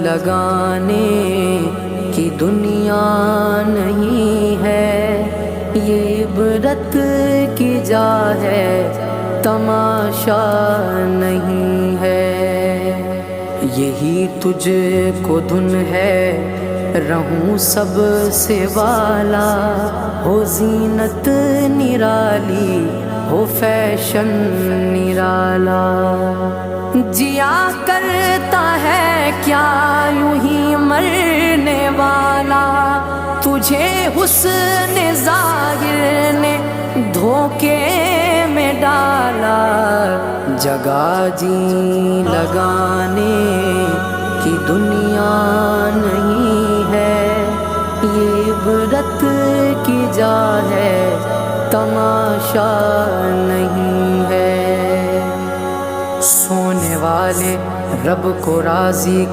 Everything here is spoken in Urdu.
لگانے کی دنیا نہیں ہے، یہ عبرت کی جا ہے، تماشا نہیں ہے۔ یہی تجھ کو دھن ہے، رہوں سب سے والا، ہو زینت نرالی، ہو فیشن نرالا۔ جیا کرتا ہے کیا یوں ہی مرنے والا، تجھے حسن ظاہر نے دھوکے میں ڈالا۔ جگہ جی لگانے کی دنیا نہیں ہے، یہ عبرت کی جا ہے، تماشا نہیں ہے۔ سونے والے رب کو راضی